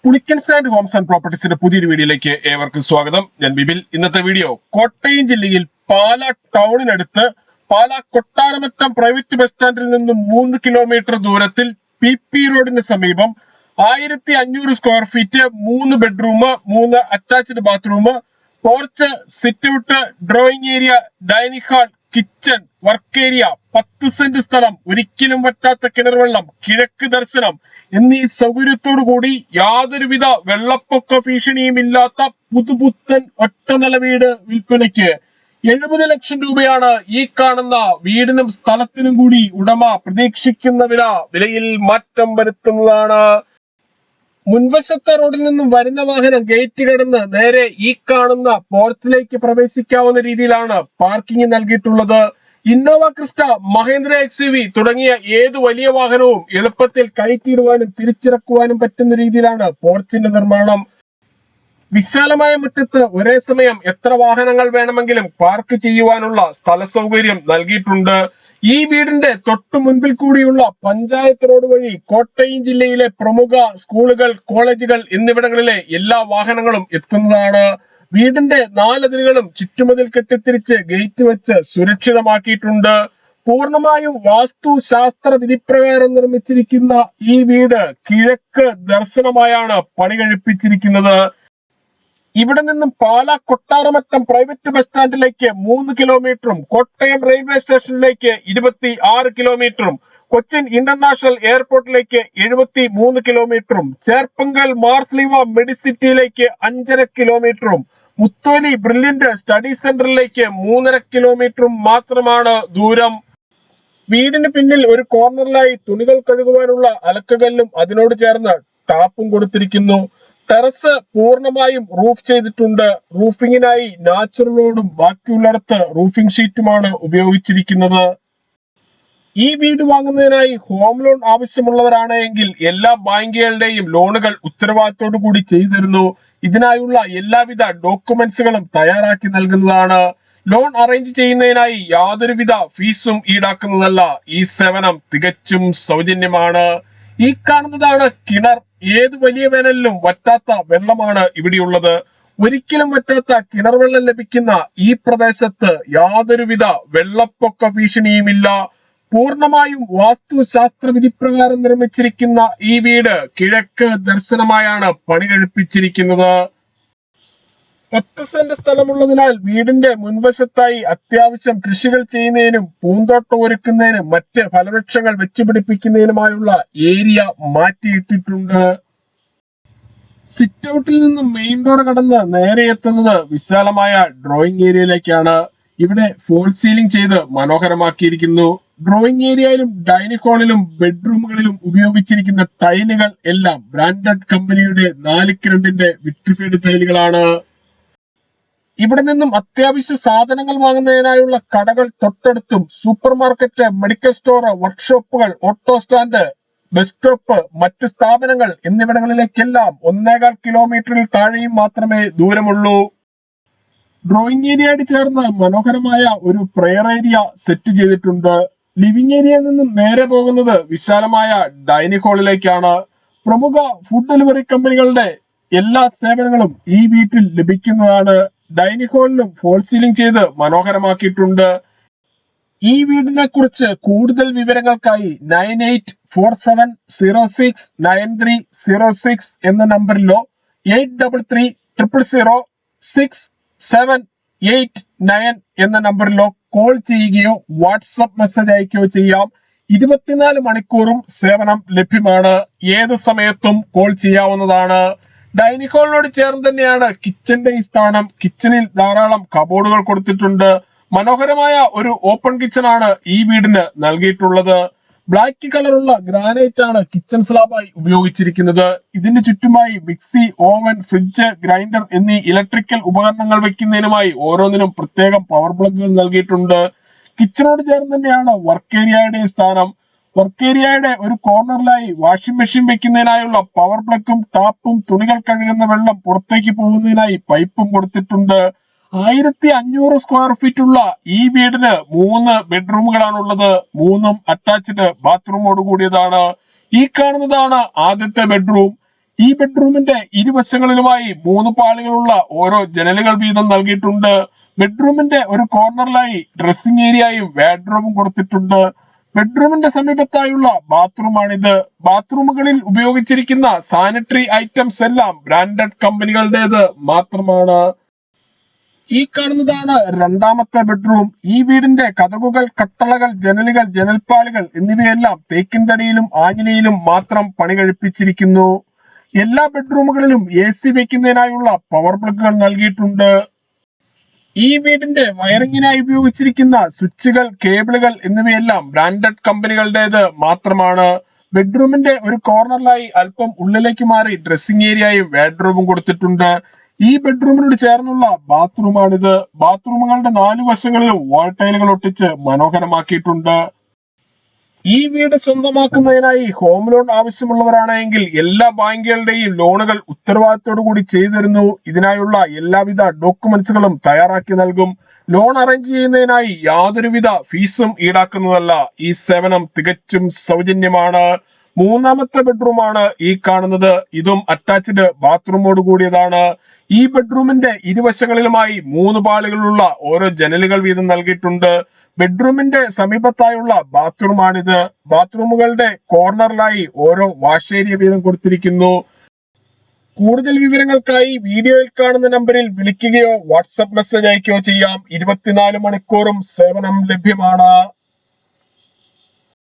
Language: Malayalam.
പുളിക്കൻ സ്റ്റാൻഡ് ഹോംസ് ആൻഡ് പ്രോപ്പർട്ടീസിന്റെ പുതിയൊരു വീഡിയോയിലേക്ക് ഏവർക്കും സ്വാഗതം. ഞാൻ ബിബിൽ. ഇന്നത്തെ വീഡിയോ കോട്ടയം ജില്ലയിൽ പാലാ ടൗണിനടുത്ത് പാലാ കൊട്ടാരമറ്റം പ്രൈവറ്റ് ബസ് സ്റ്റാൻഡിൽ നിന്നും 3 കിലോമീറ്റർ ദൂരത്തിൽ PP റോഡിന് സമീപം 1500 square feet 3 bedroom 3 attached bathroom, porch, sit out, drawing area, dining hall, kitchen, work area, 10 saint സ്ഥലം, ഒരിക്കലും വറ്റാത്ത കിണർവെള്ളം, കിഴക്ക് ദർശനം എന്നീ സൗകര്യത്തോടു കൂടി യാതൊരുവിധ വെള്ളപ്പൊക്ക ഭീഷണിയും ഇല്ലാത്ത പുതുപുത്തൻ ഒറ്റനില വീട് വിൽപ്പനയ്ക്ക് 70 ലക്ഷം രൂപയാണ് ഈ കാണുന്ന വീടിനും സ്ഥലത്തിനും കൂടി ഉടമ പ്രതീക്ഷിക്കുന്ന വിലയിൽ മാറ്റം വരുത്തുന്നതാണ്. മുൻവശത്തെ റോഡിൽ നിന്നും വരുന്ന വാഹനം ഗേറ്റ് കടന്ന് നേരെ ഈ കാണുന്ന പോർച്ചിലേക്ക് പ്രവേശിക്കാവുന്ന രീതിയിലാണ് പാർക്കിംഗ് നൽകിയിട്ടുള്ളത്. ഇന്നോവ ക്രിസ്റ്റ, മഹേന്ദ്ര XUV തുടങ്ങിയ ഏതു വലിയ വാഹനവും എളുപ്പത്തിൽ കയറ്റിയിടുവാനും തിരിച്ചിറക്കുവാനും പറ്റുന്ന രീതിയിലാണ് പോർച്ചിന്റെ നിർമ്മാണം. വിശാലമായ മുറ്റത്ത് ഒരേ സമയം എത്ര വാഹനങ്ങൾ വേണമെങ്കിലും പാർക്ക് ചെയ്യുവാനുള്ള സ്ഥല സൗകര്യം നൽകിയിട്ടുണ്ട്. ഈ വീടിന്റെ തൊട്ടു മുൻപിൽ കൂടിയുള്ള പഞ്ചായത്ത് റോഡ് വഴി കോട്ടയം ജില്ലയിലെ പ്രമുഖ സ്കൂളുകൾ, കോളേജുകൾ എന്നിവിടങ്ങളിലെ എല്ലാ വാഹനങ്ങളും എത്തുന്നതാണ്. വീടിന്റെ 4 അതിരുകളും ചുറ്റുമതിൽ കെട്ടിത്തിരിച്ച് ഗേറ്റ് വെച്ച് സുരക്ഷിതമാക്കിയിട്ടുണ്ട്. പൂർണ്ണമായും വാസ്തുശാസ്ത്ര വിധിപ്രകാരം നിർമ്മിച്ചിരിക്കുന്ന ഈ വീട് കിഴക്ക് ദർശനമായാണ് പണി കഴിപ്പിച്ചിരിക്കുന്നത്. ഇവിടെ നിന്നും പാലാ കൊട്ടാരമറ്റം പ്രൈവറ്റ് ബസ് സ്റ്റാൻഡിലേക്ക് 3 കിലോമീറ്ററും കോട്ടയം റെയിൽവേ സ്റ്റേഷനിലേക്ക് 26 കിലോമീറ്ററും കൊച്ചിൻ ഇന്റർനാഷണൽ എയർപോർട്ടിലേക്ക് 73 കിലോമീറ്ററും ചേർപ്പങ്കൽ മാർസ്ലീവ മെഡിസിറ്റിയിലേക്ക് 5.5 കിലോമീറ്ററും മുത്തോലി ബ്രില്യന്റ് സ്റ്റഡി സെന്ററിലേക്ക് 3.5 കിലോമീറ്ററും മാത്രമാണ് ദൂരം. വീടിന് പിന്നിൽ ഒരു കോർണറിലായി തുണികൾ കഴുകുവാനുള്ള അലക്കുകല്ലും അതിനോട് ചേർന്ന് ടാപ്പും കൊടുത്തിരിക്കുന്നു. ടെറസ് പൂർണ്ണമായും റൂഫ് ചെയ്തിട്ടുണ്ട്. റൂഫിങ്ങിനായി നാച്ചുറൽ റോഡും ബാക്കിയുള്ളിടത്ത് റൂഫിംഗ് ഷീറ്റുമാണ് ഉപയോഗിച്ചിരിക്കുന്നത്. ഈ വീട് വാങ്ങുന്നതിനായി ഹോം ലോൺ ആവശ്യമുള്ളവരാണ് എങ്കിൽ എല്ലാ ബാങ്കുകളുടെയും ലോണുകൾ ഉത്തരവാദിത്തോടു കൂടി ചെയ്തു തരുന്നു. ഇതിനായുള്ള എല്ലാവിധ ഡോക്യുമെന്റ്സുകളും തയ്യാറാക്കി നൽകുന്നതാണ്. ലോൺ അറേഞ്ച് ചെയ്യുന്നതിനായി യാതൊരുവിധ ഫീസും ഈടാക്കുന്നതല്ല. ഈ സേവനം തികച്ചും സൗജന്യമാണ്. ഈ കാണുന്നതാണ് കിണർ. ഏത് വലിയ വേനലിലും വറ്റാത്ത വെള്ളമാണ് ഇവിടെയുള്ളത്. ഒരിക്കലും വറ്റാത്ത കിണർ വെള്ളം ലഭിക്കുന്ന ഈ പ്രദേശത്ത് യാതൊരുവിധ വെള്ളപ്പൊക്ക ഭീഷണിയുമില്ല. പൂർണ്ണമായും വാസ്തുശാസ്ത്ര വിധിപ്രകാരം നിർമ്മിച്ചിരിക്കുന്ന ഈ വീട് കിഴക്ക് ദർശനമായാണ് പണി കഴിപ്പിച്ചിരിക്കുന്നത്. 10 സെന്റ് സ്ഥലമുള്ളതിനാൽ വീടിന്റെ മുൻവശത്തായി അത്യാവശ്യം കൃഷികൾ ചെയ്യുന്നതിനും പൂന്തോട്ടം ഒരുക്കുന്നതിനും മറ്റ് ഫലവൃക്ഷങ്ങൾ വെച്ചുപിടിപ്പിക്കുന്നതിനുമായുള്ള ഏരിയ മാറ്റിയിട്ടിട്ടുണ്ട്. സിറ്റ് ഔട്ടിൽ നിന്നും മെയിൻ ഡോർ കടന്ന് നേരെ എത്തുന്നത് വിശാലമായ ഡ്രോയിങ് ഏരിയയിലേക്കാണ്. ഇവിടെ ഫോൾ സീലിംഗ് ചെയ്ത് മനോഹരമാക്കിയിരിക്കുന്നു. ഡ്രോയിങ് ഏരിയയിലും ഡൈനിങ് ഹാളിലും ബെഡ്റൂമുകളിലും ഉപയോഗിച്ചിരിക്കുന്ന ടൈലുകൾ എല്ലാം ബ്രാൻഡഡ് കമ്പനിയുടെ 4x2 വിട്രിഫൈഡ് ടൈലുകളാണ്. ഇവിടെ നിന്നും അത്യാവശ്യ സാധനങ്ങൾ വാങ്ങുന്നതിനായുള്ള കടകൾ തൊട്ടടുത്തും സൂപ്പർ മാർക്കറ്റ്, മെഡിക്കൽ സ്റ്റോർ, വർക്ക്ഷോപ്പുകൾ, ഓട്ടോ സ്റ്റാൻഡ്, ബസ് സ്റ്റോപ്പ്, മറ്റ് സ്ഥാപനങ്ങൾ എന്നിവിടങ്ങളിലേക്കെല്ലാം 1.25 കിലോമീറ്ററിൽ താഴെയും മാത്രമേ ദൂരമുള്ളൂ. ഡ്രോയിങ് ഏരിയയോട് ചേർന്ന് മനോഹരമായ ഒരു പ്രെയർ ഏരിയ സെറ്റ് ചെയ്തിട്ടുണ്ട്. ലിവിംഗ് ഏരിയയിൽ നിന്നും നേരെ പോകുന്നത് വിശാലമായ ഡൈനിങ് ഹാളിലേക്കാണ്. പ്രമുഖ ഫുഡ് ഡെലിവറി കമ്പനികളുടെ എല്ലാ സേവനങ്ങളും ഈ വീട്ടിൽ ലഭിക്കുന്നതാണ്. ഡൈനിങ് ഹാളിലും ഫോൾ സീലിംഗ് ചെയ്ത് മനോഹരമാക്കിയിട്ടുണ്ട്. ഈ വീടിനെ കുറിച്ച് കൂടുതൽ വിവരങ്ങൾക്കായി 9847069306 എന്ന നമ്പറിലോ 8330067889 എന്ന നമ്പറിലോ കോൾ ചെയ്യുകയോ വാട്സപ്പ് മെസ്സേജ് അയക്കുകയോ ചെയ്യാം. 24 മണിക്കൂറും സേവനം ലഭ്യമാണ്. ഏത് സമയത്തും കോൾ ചെയ്യാവുന്നതാണ്. ഡൈനിങ് ഹാളിനോട് ചേർന്ന് തന്നെയാണ് കിച്ചന്റെ ഈ സ്ഥാനം. കിച്ചണിൽ ധാരാളം കബോർഡുകൾ കൊടുത്തിട്ടുണ്ട്. മനോഹരമായ ഒരു ഓപ്പൺ കിച്ചൺ ആണ് ഈ വീടിന് നൽകിയിട്ടുള്ളത്. ബ്ലാക്ക് കളറുള്ള ഗ്രാനൈറ്റ് ആണ് കിച്ചൺ സ്ലാബായി ഉപയോഗിച്ചിരിക്കുന്നത്. ഇതിന് ചുറ്റുമായി മിക്സി, ഓവൻ, ഫ്രിഡ്ജ്, ഗ്രൈൻഡർ എന്നീ ഇലക്ട്രിക്കൽ ഉപകരണങ്ങൾ വെക്കുന്നതിനുമായി ഓരോന്നിനും പ്രത്യേകം പവർ പ്ലഗുകൾ നൽകിയിട്ടുണ്ട്. കിച്ചണോട് ചേർന്ന് തന്നെയാണ് വർക്ക് ഏരിയയുടെ സ്ഥാനം. വർക്ക് ഏരിയയുടെ ഒരു കോർണറിലായി വാഷിംഗ് മെഷീൻ വെക്കുന്നതിനായുള്ള പവർ പ്ലഗും ടാപ്പും തുണികൾ കഴുകുന്ന വെള്ളം പുറത്തേക്ക് പോകുന്നതിനായി പൈപ്പും കൊടുത്തിട്ടുണ്ട്. 1500 സ്ക്വയർ ഫീറ്റ് ഉള്ള ഈ വീടിന് 3 ബെഡ്റൂമുകളാണുള്ളത്. 3ഉം അറ്റാച്ച്ഡ് ബാത്റൂമോട് കൂടിയതാണ്. ഈ കാണുന്നതാണ് ആദ്യത്തെ ബെഡ്റൂം. ഈ ബെഡ്റൂമിന്റെ ഇരുവശങ്ങളിലുമായി 3 പാളികളുള്ള ഓരോ ജനലുകൾ വീതം നൽകിയിട്ടുണ്ട്. ബെഡ്റൂമിന്റെ ഒരു കോർണറിലായി ഡ്രസ്സിംഗ് ഏരിയയും വാർഡ്രോബും കൊടുത്തിട്ടുണ്ട്. ബെഡ്റൂമിന്റെ സമീപത്തായുള്ള ബാത്റൂമാണിത്. ബാത്റൂമുകളിൽ ഉപയോഗിച്ചിരിക്കുന്ന സാനിറ്ററി ഐറ്റംസ് എല്ലാം ബ്രാൻഡഡ് കമ്പനികളുടേത് മാത്രമാണ്. ഈ കാണുന്നതാണ് രണ്ടാമത്തെ ബെഡ്റൂം. ഈ വീടിന്റെ കതകുകൾ, കട്ടളകൾ, ജനലുകൾ, ജനൽപ്പാലുകൾ എന്നിവയെല്ലാം തേക്കിൻ തടിയിലും ആഞ്ഞിലിയിലും മാത്രം പണി കഴിപ്പിച്ചിരിക്കുന്നു. എല്ലാ ബെഡ്റൂമുകളിലും AC വെക്കുന്നതിനായുള്ള പവർ പ്ലഗുകൾ നൽകിയിട്ടുണ്ട്. ഈ വീടിന്റെ വയറിങ്ങിനായി ഉപയോഗിച്ചിരിക്കുന്ന സ്വിച്ചുകൾ, കേബിളുകൾ എന്നിവയെല്ലാം ബ്രാൻഡഡ് കമ്പനികളുടേത് മാത്രമാണ്. ബെഡ്റൂമിന്റെ ഒരു കോർണറിലായി അല്പം ഉള്ളിലേക്ക് മാറി ഡ്രസ്സിംഗ് ഏരിയയും വാർഡ്രോബും കൊടുത്തിട്ടുണ്ട്. ഈ ബെഡ്റൂമിനോട് ചേർന്നുള്ള ബാത്റൂമാണിത്. ബാത്റൂമുകളുടെ 4 വശങ്ങളിലും വാൾ ടൈലുകൾ ഒട്ടിച്ച് മനോഹരമാക്കിയിട്ടുണ്ട്. ഈ വീട് സ്വന്തമാക്കുന്നതിനായി ഹോം ലോൺ ആവശ്യമുള്ളവരാണെങ്കിൽ എല്ലാ ബാങ്കുകളുടെയും ലോണുകൾ ഉത്തരവാദിത്തോടു കൂടി ചെയ്തു തരുന്നു. ഇതിനായുള്ള എല്ലാവിധ ഡോക്യുമെന്റ്സുകളും തയ്യാറാക്കി നൽകും. ലോൺ അറേഞ്ച് ചെയ്യുന്നതിനായി യാതൊരുവിധ ഫീസും ഈടാക്കുന്നതല്ല. ഈ സേവനം തികച്ചും സൗജന്യമാണ്. മൂന്നാമത്തെ ബെഡ്റൂമാണ് ഈ കാണുന്നത്. ഇതും അറ്റാച്ച്ഡ് ബാത്റൂമോട് കൂടിയതാണ്. ഈ ബെഡ്റൂമിന്റെ ഇരുവശങ്ങളിലുമായി 3 പാളികളുള്ള ഓരോ ജനലുകൾ വീതം നൽകിയിട്ടുണ്ട്. ബെഡ്റൂമിന്റെ സമീപത്തായുള്ള ബാത്റൂമാണിത്. ബാത്റൂമുകളുടെ കോർണറിലായി ഓരോ വാഷ് ഏരിയ വീതം കൊടുത്തിരിക്കുന്നു. കൂടുതൽ വിവരങ്ങൾക്കായി വീഡിയോയിൽ കാണുന്ന നമ്പറിൽ വിളിക്കുകയോ വാട്സ്ആപ്പ് മെസ്സേജ് അയക്കുകയോ ചെയ്യാം. 24 മണിക്കൂറും സേവനം ലഭ്യമാണ്.